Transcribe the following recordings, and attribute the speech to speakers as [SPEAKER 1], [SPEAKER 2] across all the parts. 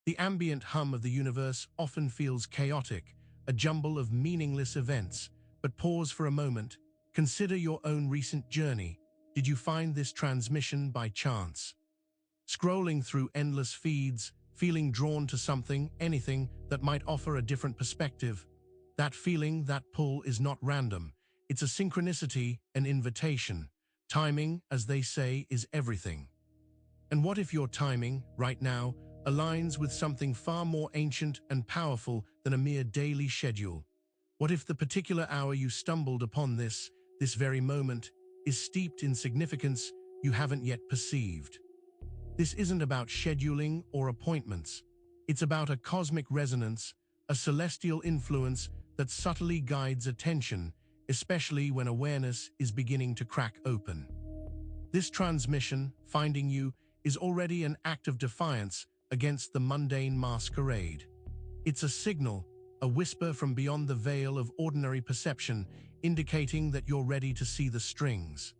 [SPEAKER 1] The ambient hum of the universe often feels chaotic, a jumble of meaningless events. But pause for a moment. Consider your own recent journey. Did you find this transmission by chance? Scrolling through endless feeds, feeling drawn to something, anything that might offer a different perspective. That feeling, that pull is not random. It's a synchronicity, an invitation. Timing, as they say, is everything. And what if your timing, right now, aligns with something far more ancient and powerful than a mere daily schedule? What if the particular hour you stumbled upon this very moment, is steeped in significance you haven't yet perceived? This isn't about scheduling or appointments. It's about a cosmic resonance, a celestial influence that subtly guides attention, especially when awareness is beginning to crack open. This transmission, finding you, is already an act of defiance against the mundane masquerade. It's a signal, a whisper from beyond the veil of ordinary perception, indicating that you're ready to see the strings.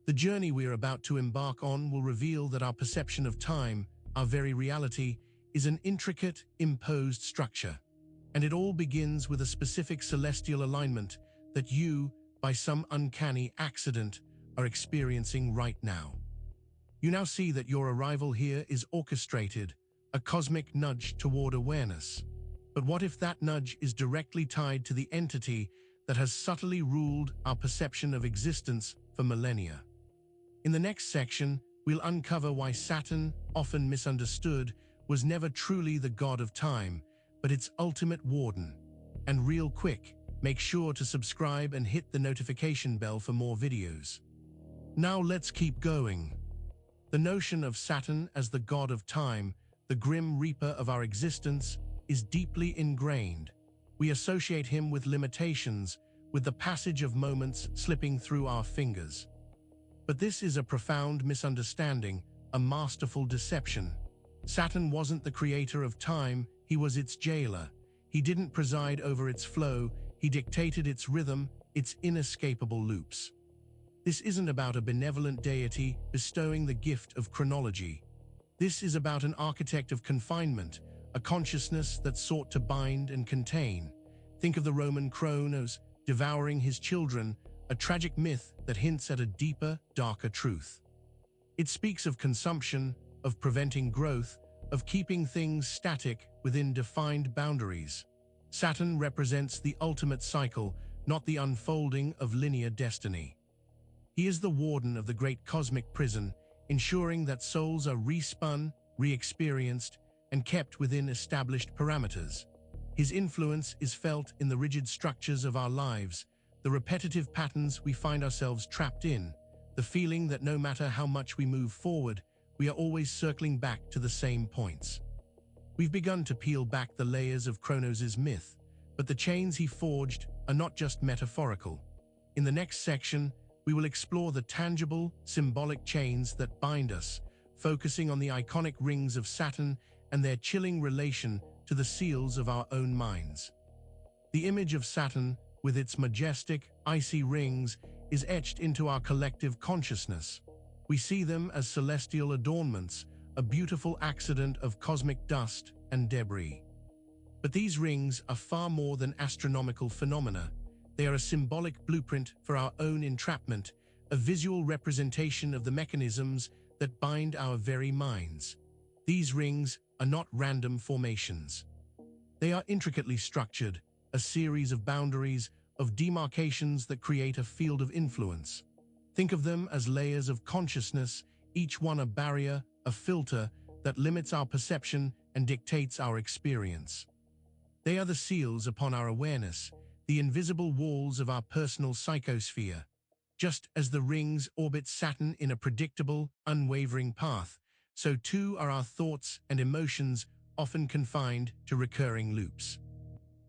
[SPEAKER 1] The journey we're about to embark on will reveal that our perception of time, our very reality, is an intricate, imposed structure. And it all begins with a specific celestial alignment that you, by some uncanny accident, are experiencing right now. You now see that your arrival here is orchestrated, a cosmic nudge toward awareness. But what if that nudge is directly tied to the entity that has subtly ruled our perception of existence for millennia? In the next section, we'll uncover why Saturn, often misunderstood, was never truly the god of time, but its ultimate warden. And real quick, make sure to subscribe and hit the notification bell for more videos. Now let's keep going. The notion of Saturn as the god of time, the grim reaper of our existence, is deeply ingrained. We associate him with limitations, with the passage of moments slipping through our fingers. But this is a profound misunderstanding, a masterful deception. Saturn wasn't the creator of time, he was its jailer. He didn't preside over its flow, he dictated its rhythm, its inescapable loops. This isn't about a benevolent deity bestowing the gift of chronology. This is about an architect of confinement, a consciousness that sought to bind and contain. Think of the Roman Kronos devouring his children, a tragic myth that hints at a deeper, darker truth. It speaks of consumption, of preventing growth, of keeping things static within defined boundaries. Saturn represents the ultimate cycle, not the unfolding of linear destiny. He is the warden of the great cosmic prison, ensuring that souls are respun, re-experienced, and kept within established parameters. His influence is felt in the rigid structures of our lives, the repetitive patterns we find ourselves trapped in, the feeling that no matter how much we move forward, we are always circling back to the same points. We've begun to peel back the layers of Kronos' myth, but the chains he forged are not just metaphorical. In the next section, we will explore the tangible, symbolic chains that bind us, focusing on the iconic rings of Saturn and their chilling relation to the seals of our own minds. The image of Saturn, with its majestic, icy rings, is etched into our collective consciousness. We see them as celestial adornments, a beautiful accident of cosmic dust and debris. But these rings are far more than astronomical phenomena. They are a symbolic blueprint for our own entrapment, a visual representation of the mechanisms that bind our very minds. These rings are not random formations. They are intricately structured, a series of boundaries, of demarcations that create a field of influence. Think of them as layers of consciousness, each one a barrier, a filter that limits our perception and dictates our experience. They are the seals upon our awareness, the invisible walls of our personal psychosphere. Just as the rings orbit Saturn in a predictable, unwavering path, so too are our thoughts and emotions, often confined to recurring loops.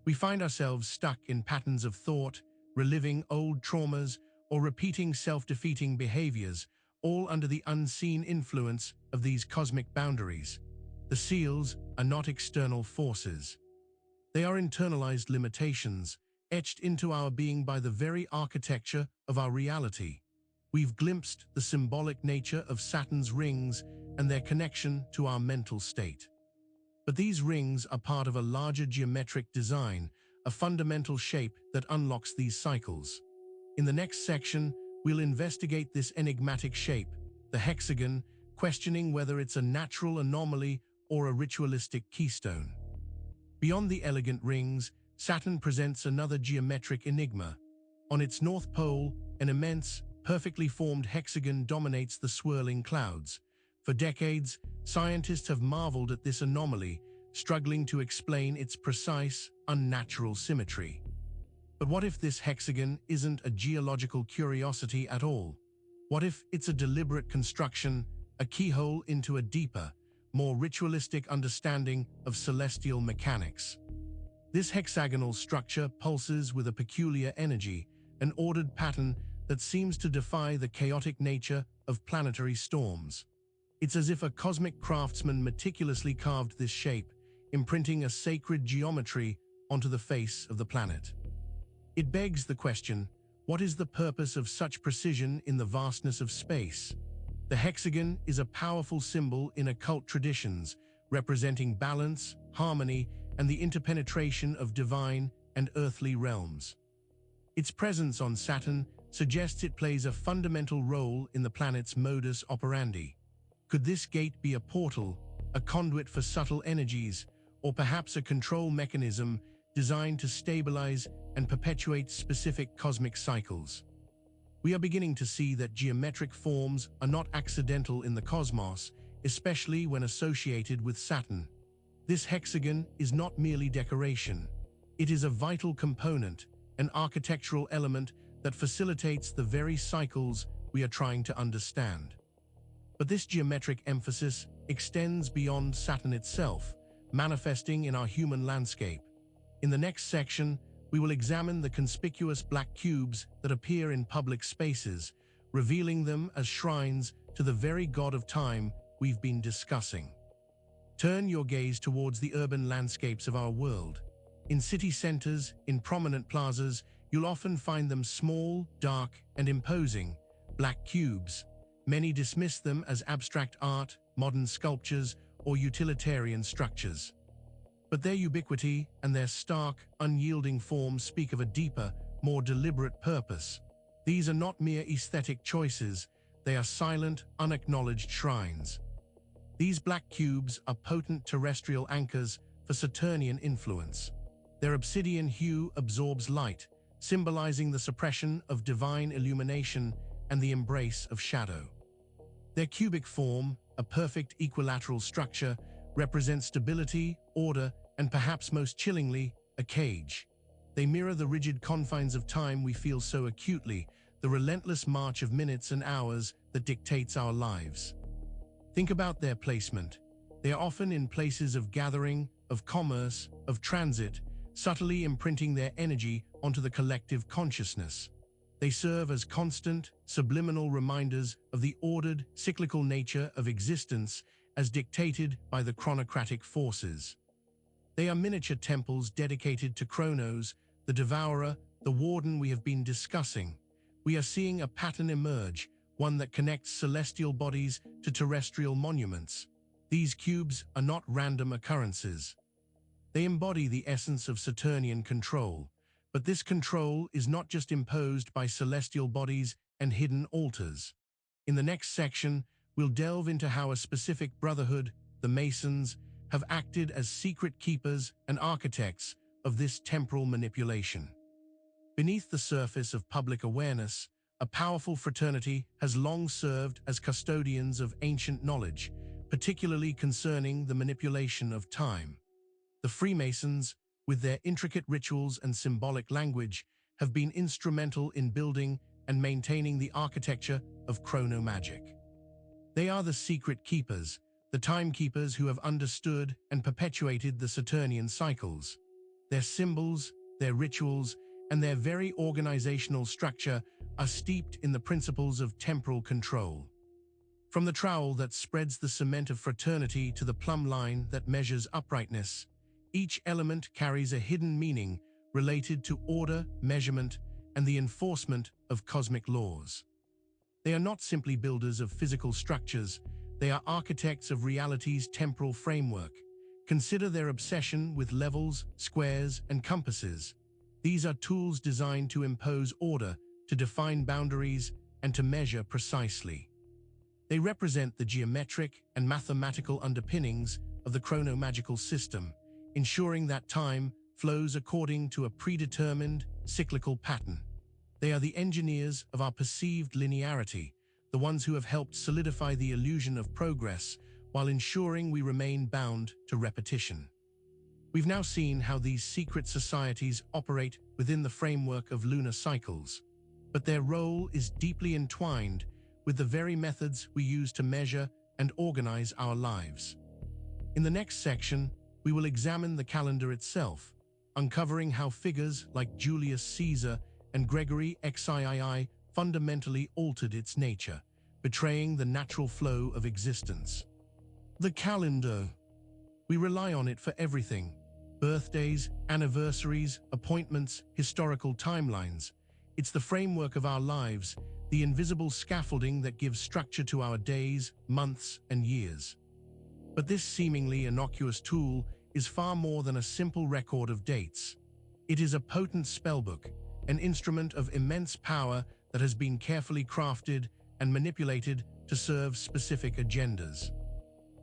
[SPEAKER 1] We find ourselves stuck in patterns of thought, reliving old traumas, or repeating self-defeating behaviors, all under the unseen influence of these cosmic boundaries. The seals are not external forces. They are internalized limitations, etched into our being by the very architecture of our reality. We've glimpsed the symbolic nature of Saturn's rings and their connection to our mental state. But these rings are part of a larger geometric design, a fundamental shape that unlocks these cycles. In the next section, we'll investigate this enigmatic shape, the hexagon, questioning whether it's a natural anomaly or a ritualistic keystone. Beyond the elegant rings, Saturn presents another geometric enigma. On its north pole, an immense, perfectly formed hexagon dominates the swirling clouds. For decades, scientists have marveled at this anomaly, struggling to explain its precise, unnatural symmetry. But what if this hexagon isn't a geological curiosity at all? What if it's a deliberate construction, a keyhole into a deeper, more ritualistic understanding of celestial mechanics? This hexagonal structure pulses with a peculiar energy, an ordered pattern that seems to defy the chaotic nature of planetary storms. It's as if a cosmic craftsman meticulously carved this shape, imprinting a sacred geometry onto the face of the planet. It begs the question, what is the purpose of such precision in the vastness of space? The hexagon is a powerful symbol in occult traditions, representing balance, harmony, and the interpenetration of divine and earthly realms. Its presence on Saturn suggests it plays a fundamental role in the planet's modus operandi. Could this gate be a portal, a conduit for subtle energies, or perhaps a control mechanism designed to stabilize and perpetuate specific cosmic cycles? We are beginning to see that geometric forms are not accidental in the cosmos, especially when associated with Saturn. This hexagon is not merely decoration. It is a vital component, an architectural element that facilitates the very cycles we are trying to understand. But this geometric emphasis extends beyond Saturn itself, manifesting in our human landscape. In the next section, we will examine the conspicuous black cubes that appear in public spaces, revealing them as shrines to the very god of time we've been discussing. Turn your gaze towards the urban landscapes of our world. In city centers, in prominent plazas, you'll often find them small, dark, and imposing, black cubes. Many dismiss them as abstract art, modern sculptures, or utilitarian structures. But their ubiquity and their stark, unyielding forms speak of a deeper, more deliberate purpose. These are not mere aesthetic choices, they are silent, unacknowledged shrines. These black cubes are potent terrestrial anchors for Saturnian influence. Their obsidian hue absorbs light, symbolizing the suppression of divine illumination and the embrace of shadow. Their cubic form, a perfect equilateral structure, represents stability, order, and perhaps most chillingly, a cage. They mirror the rigid confines of time we feel so acutely, the relentless march of minutes and hours that dictates our lives. Think about their placement. They are often in places of gathering, of commerce, of transit, subtly imprinting their energy onto the collective consciousness. They serve as constant, subliminal reminders of the ordered, cyclical nature of existence as dictated by the chronocratic forces. They are miniature temples dedicated to Kronos, the devourer, the warden we have been discussing. We are seeing a pattern emerge, one that connects celestial bodies to terrestrial monuments. These cubes are not random occurrences. They embody the essence of Saturnian control, but this control is not just imposed by celestial bodies and hidden altars. In the next section, we'll delve into how a specific brotherhood, the Masons, have acted as secret keepers and architects of this temporal manipulation. Beneath the surface of public awareness, a powerful fraternity has long served as custodians of ancient knowledge, particularly concerning the manipulation of time. The Freemasons, with their intricate rituals and symbolic language, have been instrumental in building and maintaining the architecture of chronomagic. They are the secret keepers, the timekeepers who have understood and perpetuated the Saturnian cycles. Their symbols, their rituals, and their very organizational structure are steeped in the principles of temporal control. From the trowel that spreads the cement of fraternity to the plumb line that measures uprightness, each element carries a hidden meaning related to order, measurement, and the enforcement of cosmic laws. They are not simply builders of physical structures, they are architects of reality's temporal framework, Consider their obsession with levels, squares, and compasses. These are tools designed to impose order, to define boundaries, and to measure precisely. They represent the geometric and mathematical underpinnings of the chronomagical system, ensuring that time flows according to a predetermined, cyclical pattern. They are the engineers of our perceived linearity, the ones who have helped solidify the illusion of progress while ensuring we remain bound to repetition. We've now seen how these secret societies operate within the framework of lunar cycles, but their role is deeply entwined with the very methods we use to measure and organize our lives. In the next section, we will examine the calendar itself, uncovering how figures like Julius Caesar and Gregory XIII fundamentally altered its nature, betraying the natural flow of existence. The calendar. We rely on it for everything: birthdays, anniversaries, appointments, historical timelines. It's the framework of our lives, the invisible scaffolding that gives structure to our days, months, and years. But this seemingly innocuous tool is far more than a simple record of dates. It is a potent spellbook, an instrument of immense power that has been carefully crafted and manipulated to serve specific agendas.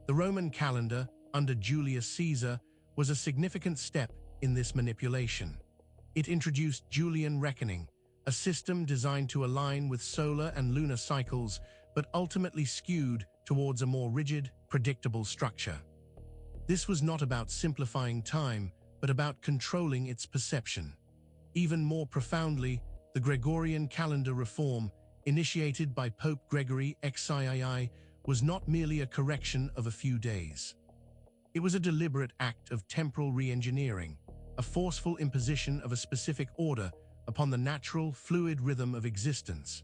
[SPEAKER 1] The Roman calendar, under Julius Caesar, was a significant step in this manipulation. It introduced Julian reckoning, a system designed to align with solar and lunar cycles, but ultimately skewed towards a more rigid, predictable structure. This was not about simplifying time, but about controlling its perception. Even more profoundly, the Gregorian calendar reform, initiated by Pope Gregory XIII, was not merely a correction of a few days. It was a deliberate act of temporal re-engineering, a forceful imposition of a specific order upon the natural, fluid rhythm of existence.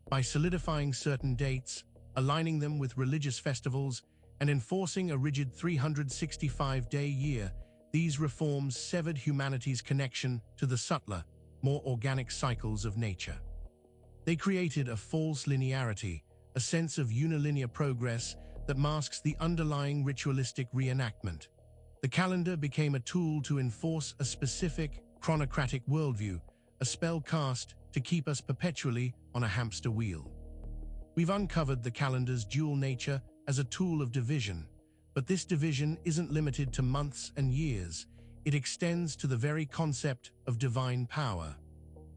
[SPEAKER 1] By solidifying certain dates, aligning them with religious festivals, and enforcing a rigid 365-day year, these reforms severed humanity's connection to the subtler, more organic cycles of nature. They created a false linearity, a sense of unilinear progress that masks the underlying ritualistic reenactment. The calendar became a tool to enforce a specific, chronocratic worldview, a spell cast to keep us perpetually on a hamster wheel. We've uncovered the calendar's dual nature as a tool of division, but this division isn't limited to months and years. It extends to the very concept of divine power.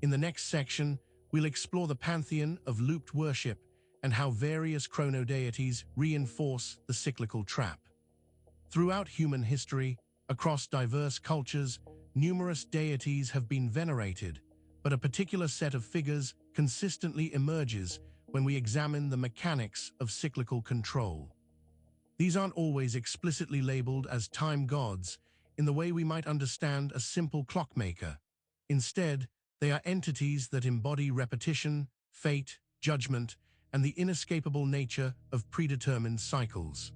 [SPEAKER 1] In the next section, we'll explore the pantheon of looped worship and how various chronodeities reinforce the cyclical trap. Throughout human history, across diverse cultures, numerous deities have been venerated, but a particular set of figures consistently emerges when we examine the mechanics of cyclical control. These aren't always explicitly labeled as time gods in the way we might understand a simple clockmaker. Instead, they are entities that embody repetition, fate, judgment, and the inescapable nature of predetermined cycles.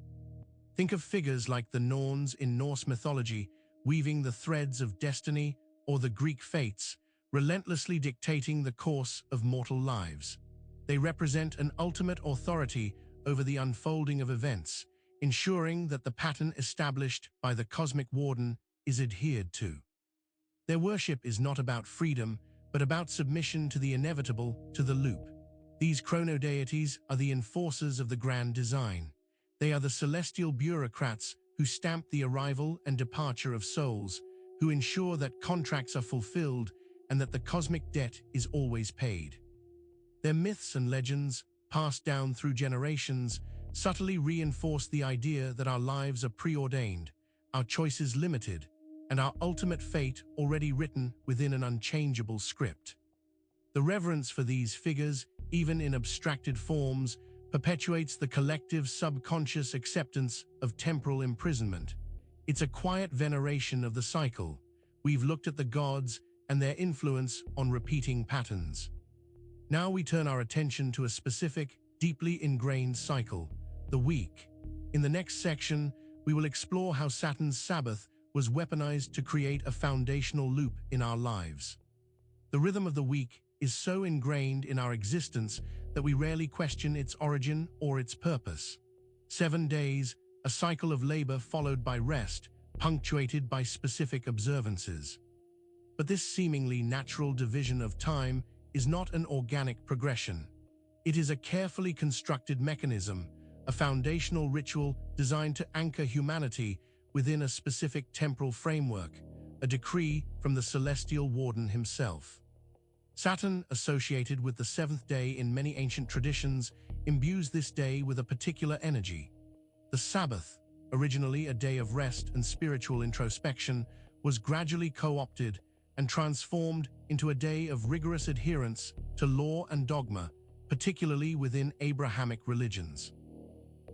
[SPEAKER 1] Think of figures like the Norns in Norse mythology, weaving the threads of destiny, or the Greek fates, relentlessly dictating the course of mortal lives. They represent an ultimate authority over the unfolding of events, ensuring that the pattern established by the cosmic warden is adhered to. Their worship is not about freedom, but about submission to the inevitable, to the loop. These chronodeities are the enforcers of the grand design. They are the celestial bureaucrats who stamp the arrival and departure of souls, who ensure that contracts are fulfilled and that the cosmic debt is always paid. Their myths and legends, passed down through generations, subtly reinforce the idea that our lives are preordained, our choices limited, and our ultimate fate already written within an unchangeable script. The reverence for these figures, even in abstracted forms, perpetuates the collective subconscious acceptance of temporal imprisonment. It's a quiet veneration of the cycle. We've looked at the gods and their influence on repeating patterns. Now we turn our attention to a specific, deeply ingrained cycle, the week. In the next section, we will explore how Saturn's Sabbath was weaponized to create a foundational loop in our lives. The rhythm of the week is so ingrained in our existence that we rarely question its origin or its purpose. 7 days, a cycle of labor followed by rest, punctuated by specific observances. But this seemingly natural division of time is not an organic progression. It is a carefully constructed mechanism, a foundational ritual designed to anchor humanity within a specific temporal framework, a decree from the celestial warden himself. Saturn, associated with the seventh day in many ancient traditions, imbues this day with a particular energy. The Sabbath, originally a day of rest and spiritual introspection, was gradually co-opted and transformed into a day of rigorous adherence to law and dogma, particularly within Abrahamic religions.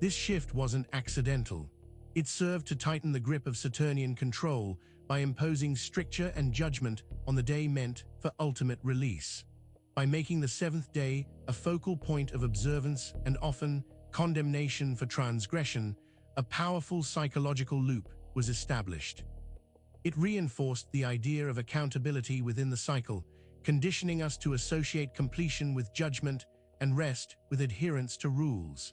[SPEAKER 1] This shift wasn't accidental. It served to tighten the grip of Saturnian control by imposing stricture and judgment on the day meant for ultimate release. By making the seventh day a focal point of observance and often condemnation for transgression, a powerful psychological loop was established. It reinforced the idea of accountability within the cycle, conditioning us to associate completion with judgment and rest with adherence to rules.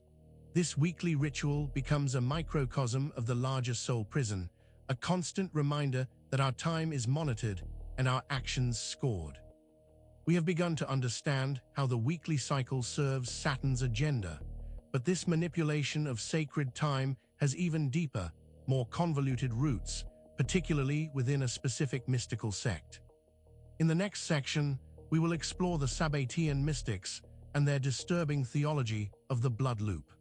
[SPEAKER 1] This weekly ritual becomes a microcosm of the larger soul prison, a constant reminder that our time is monitored and our actions scored. We have begun to understand how the weekly cycle serves Saturn's agenda, but this manipulation of sacred time has even deeper, more convoluted roots, particularly within a specific mystical sect. In the next section, we will explore the Sabbatean mystics and their disturbing theology of the blood loop.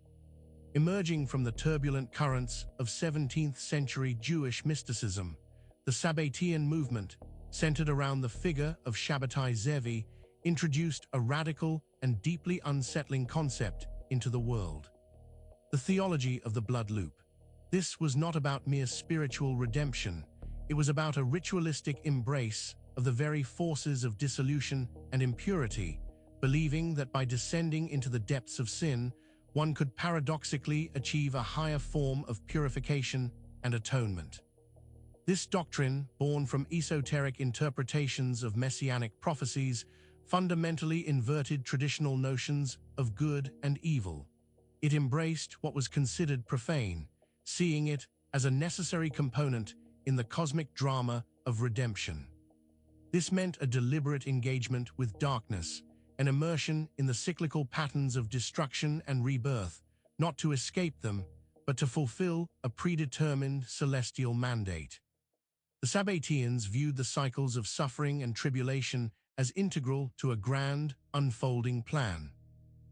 [SPEAKER 1] Emerging from the turbulent currents of 17th-century Jewish mysticism, the Sabbatean movement, centered around the figure of Shabbatai Zevi, introduced a radical and deeply unsettling concept into the world: the theology of the blood loop. This was not about mere spiritual redemption. It was about a ritualistic embrace of the very forces of dissolution and impurity, believing that by descending into the depths of sin, one could paradoxically achieve a higher form of purification and atonement. This doctrine, born from esoteric interpretations of messianic prophecies, fundamentally inverted traditional notions of good and evil. It embraced what was considered profane, seeing it as a necessary component in the cosmic drama of redemption. This meant a deliberate engagement with darkness, an immersion in the cyclical patterns of destruction and rebirth, not to escape them, but to fulfill a predetermined celestial mandate. The Sabbateans viewed the cycles of suffering and tribulation as integral to a grand, unfolding plan.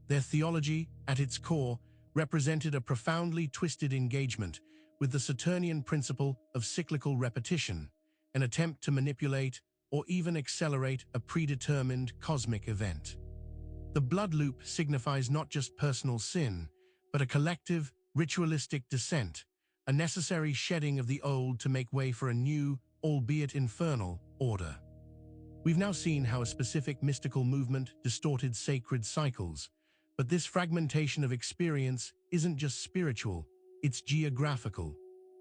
[SPEAKER 1] Their theology, at its core, represented a profoundly twisted engagement with the Saturnian principle of cyclical repetition, an attempt to manipulate or even accelerate a predetermined cosmic event. The blood loop signifies not just personal sin, but a collective, ritualistic descent, a necessary shedding of the old to make way for a new, albeit infernal, order. We've now seen how a specific mystical movement distorted sacred cycles, but this fragmentation of experience isn't just spiritual, it's geographical.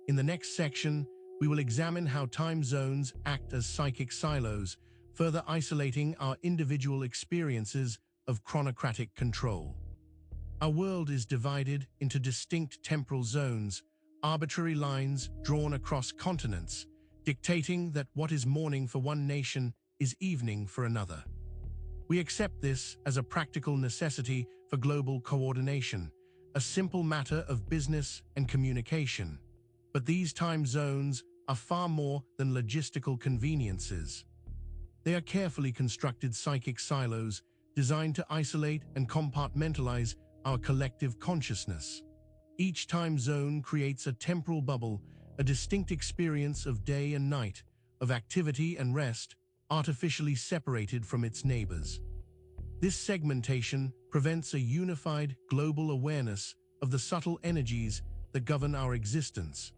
[SPEAKER 1] In the next section, we will examine how time zones act as psychic silos, further isolating our individual experiences of chronocratic control. Our world is divided into distinct temporal zones, arbitrary lines drawn across continents, dictating that what is morning for one nation is evening for another. We accept this as a practical necessity for global coordination, a simple matter of business and communication. But these time zones are far more than logistical conveniences. They are carefully constructed psychic silos designed to isolate and compartmentalize our collective consciousness. Each time zone creates a temporal bubble, a distinct experience of day and night, of activity and rest, artificially separated from its neighbors. This segmentation prevents a unified global awareness of the subtle energies that govern our existence.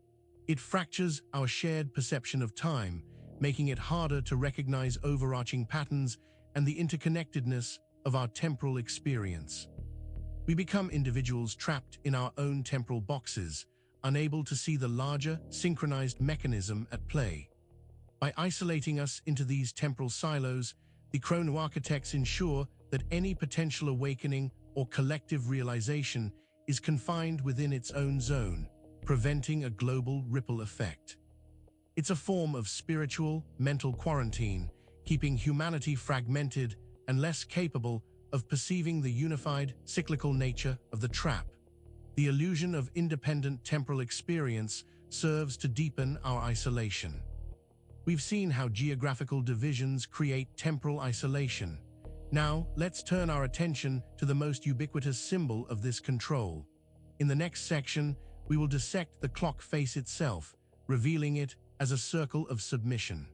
[SPEAKER 1] It fractures our shared perception of time, making it harder to recognize overarching patterns and the interconnectedness of our temporal experience. We become individuals trapped in our own temporal boxes, unable to see the larger, synchronized mechanism at play. By isolating us into these temporal silos, the chronoarchitects ensure that any potential awakening or collective realization is confined within its own zone, preventing a global ripple effect. It's a form of spiritual, mental quarantine, keeping humanity fragmented and less capable of perceiving the unified, cyclical nature of the trap. The illusion of independent temporal experience serves to deepen our isolation. We've seen how geographical divisions create temporal isolation. Now, let's turn our attention to the most ubiquitous symbol of this control. In the next section, we will dissect the clock face itself, revealing it as a circle of submission.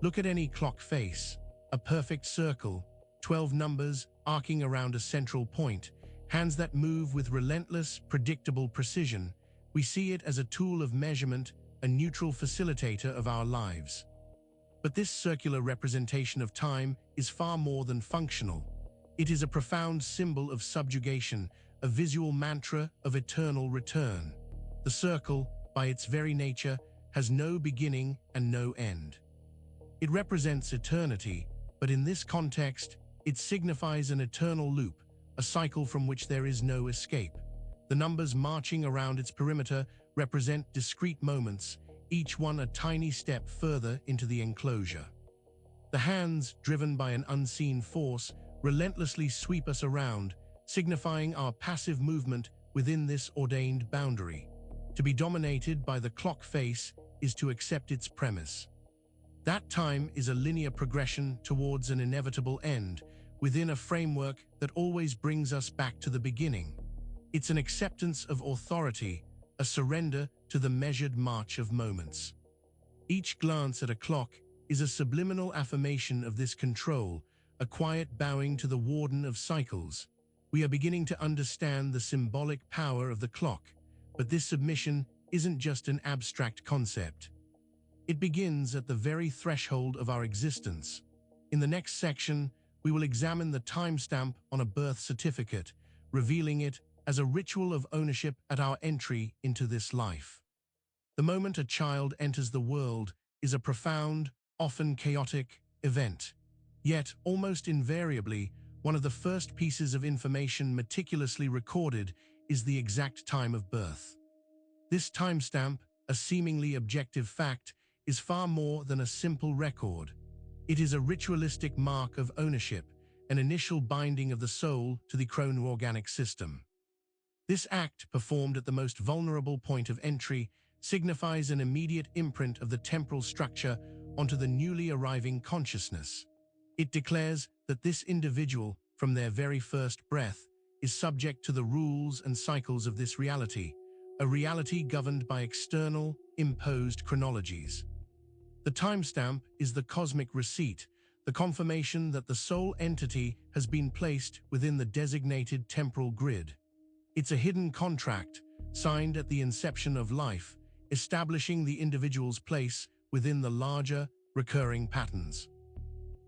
[SPEAKER 1] Look at any clock face, a perfect circle, 12 numbers arcing around a central point, hands that move with relentless, predictable precision. We see it as a tool of measurement, a neutral facilitator of our lives. But this circular representation of time is far more than functional. It is a profound symbol of subjugation, a visual mantra of eternal return. The circle, by its very nature, has no beginning and no end. It represents eternity, but in this context, it signifies an eternal loop, a cycle from which there is no escape. The numbers marching around its perimeter represent discrete moments, each one a tiny step further into the enclosure. The hands, driven by an unseen force, relentlessly sweep us around, signifying our passive movement within this ordained boundary. To be dominated by the clock face is to accept its premise. That time is a linear progression towards an inevitable end, within a framework that always brings us back to the beginning. It's an acceptance of authority, a surrender to the measured march of moments. Each glance at a clock is a subliminal affirmation of this control, a quiet bowing to the warden of cycles. We are beginning to understand the symbolic power of the clock, but this submission isn't just an abstract concept. It begins at the very threshold of our existence. In the next section, we will examine the timestamp on a birth certificate, revealing it as a ritual of ownership at our entry into this life. The moment a child enters the world is a profound, often chaotic event. Yet, almost invariably, one of the first pieces of information meticulously recorded is the exact time of birth. This timestamp, a seemingly objective fact, is far more than a simple record. It is a ritualistic mark of ownership, an initial binding of the soul to the chrono-organic system. This act, performed at the most vulnerable point of entry, signifies an immediate imprint of the temporal structure onto the newly arriving consciousness. It declares that this individual, from their very first breath, is subject to the rules and cycles of this reality, a reality governed by external, imposed chronologies. The timestamp is the cosmic receipt, the confirmation that the soul entity has been placed within the designated temporal grid. It's a hidden contract, signed at the inception of life, establishing the individual's place within the larger, recurring patterns.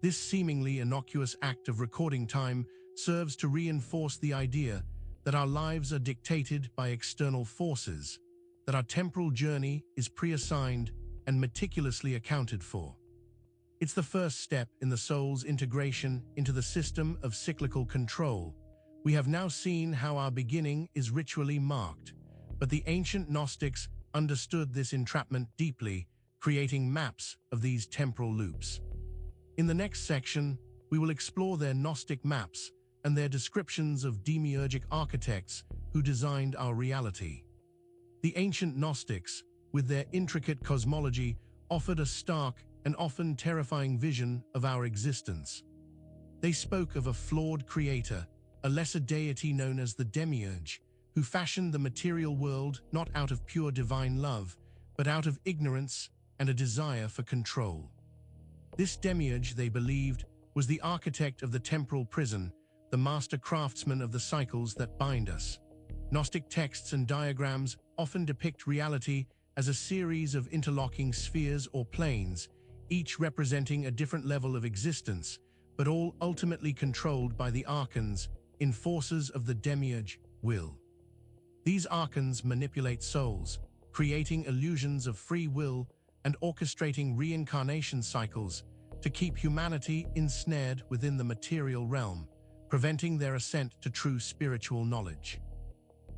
[SPEAKER 1] This seemingly innocuous act of recording time serves to reinforce the idea that our lives are dictated by external forces, that our temporal journey is pre-assigned and meticulously accounted for. It's the first step in the soul's integration into the system of cyclical control. We have now seen how our beginning is ritually marked, but the ancient Gnostics understood this entrapment deeply, creating maps of these temporal loops. In the next section, we will explore their Gnostic maps and their descriptions of demiurgic architects who designed our reality. The ancient Gnostics, with their intricate cosmology, offered a stark and often terrifying vision of our existence. They spoke of a flawed creator, a lesser deity known as the demiurge, who fashioned the material world not out of pure divine love, but out of ignorance and a desire for control. This demiurge, they believed, was the architect of the temporal prison, the master craftsman of the cycles that bind us. Gnostic texts and diagrams often depict reality as a series of interlocking spheres or planes, each representing a different level of existence, but all ultimately controlled by the archons, enforcers of the demiurge will. These archons manipulate souls, creating illusions of free will and orchestrating reincarnation cycles to keep humanity ensnared within the material realm, preventing their ascent to true spiritual knowledge.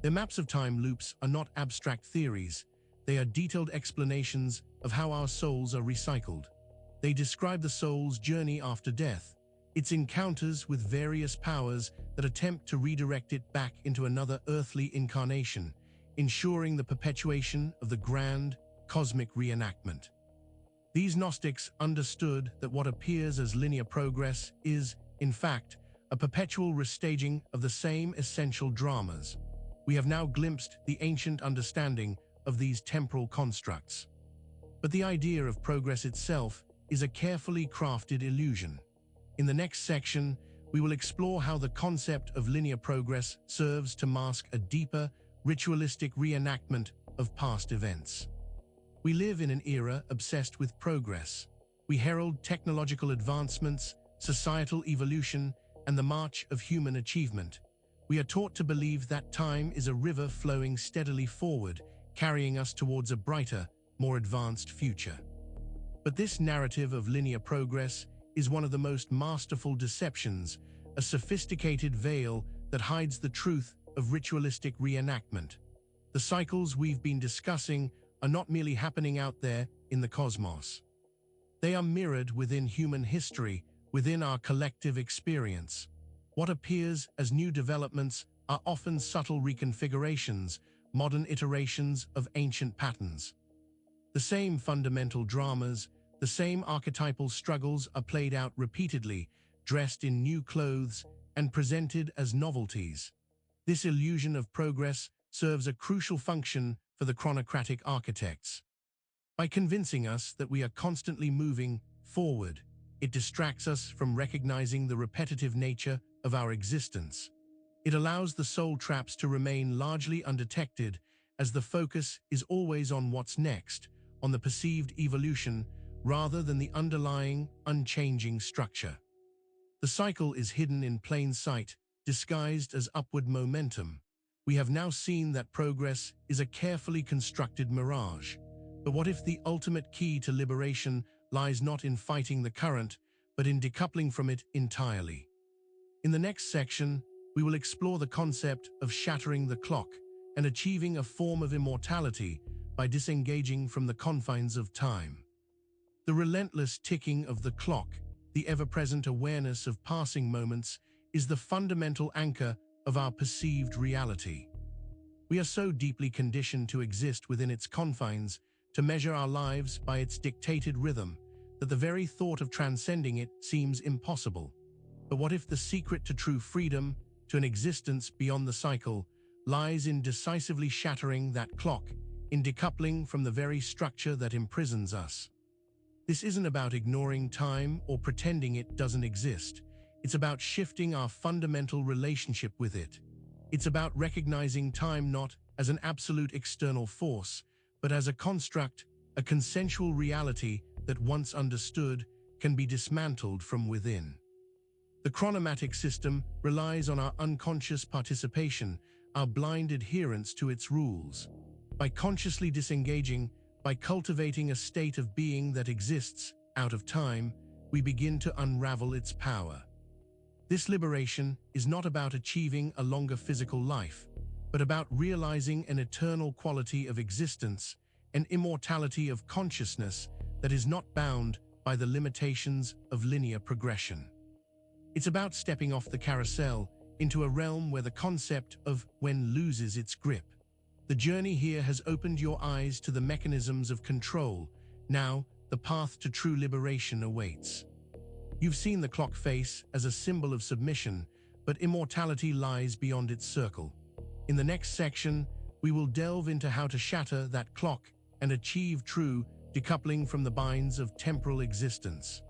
[SPEAKER 1] Their maps of time loops are not abstract theories, they are detailed explanations of how our souls are recycled. They describe the soul's journey after death, its encounters with various powers that attempt to redirect it back into another earthly incarnation, ensuring the perpetuation of the grand, cosmic reenactment. These Gnostics understood that what appears as linear progress is, in fact, a perpetual restaging of the same essential dramas. We have now glimpsed the ancient understanding of these temporal constructs. But the idea of progress itself is a carefully crafted illusion. In the next section, we will explore how the concept of linear progress serves to mask a deeper, ritualistic reenactment of past events. We live in an era obsessed with progress. We herald technological advancements, societal evolution, and the march of human achievement. We are taught to believe that time is a river flowing steadily forward, carrying us towards a brighter, more advanced future. But this narrative of linear progress is one of the most masterful deceptions, a sophisticated veil that hides the truth of ritualistic reenactment. The cycles we've been discussing are not merely happening out there in the cosmos. They are mirrored within human history, within our collective experience. What appears as new developments are often subtle reconfigurations, modern iterations of ancient patterns. The same fundamental dramas, the same archetypal struggles are played out repeatedly, dressed in new clothes and presented as novelties. This illusion of progress serves a crucial function for the chronocratic architects. By convincing us that we are constantly moving forward, it distracts us from recognizing the repetitive nature of our existence. It allows the soul traps to remain largely undetected, as the focus is always on what's next, on the perceived evolution, rather than the underlying, unchanging structure. The cycle is hidden in plain sight, disguised as upward momentum. We have now seen that progress is a carefully constructed mirage. But what if the ultimate key to liberation lies not in fighting the current, but in decoupling from it entirely? In the next section, we will explore the concept of shattering the clock and achieving a form of immortality by disengaging from the confines of time. The relentless ticking of the clock, the ever-present awareness of passing moments, is the fundamental anchor of our perceived reality. We are so deeply conditioned to exist within its confines, to measure our lives by its dictated rhythm, that the very thought of transcending it seems impossible. But what if the secret to true freedom, to an existence beyond the cycle, lies in decisively shattering that clock, in decoupling from the very structure that imprisons us? This isn't about ignoring time or pretending it doesn't exist. It's about shifting our fundamental relationship with it. It's about recognizing time not as an absolute external force, but as a construct, a consensual reality that, once understood, can be dismantled from within. The chronomatic system relies on our unconscious participation, our blind adherence to its rules. By consciously disengaging, by cultivating a state of being that exists out of time, we begin to unravel its power. This liberation is not about achieving a longer physical life, but about realizing an eternal quality of existence, an immortality of consciousness that is not bound by the limitations of linear progression. It's about stepping off the carousel into a realm where the concept of when loses its grip. The journey here has opened your eyes to the mechanisms of control. Now, the path to true liberation awaits. You've seen the clock face as a symbol of submission, but immortality lies beyond its circle. In the next section, we will delve into how to shatter that clock and achieve true decoupling from the binds of temporal existence.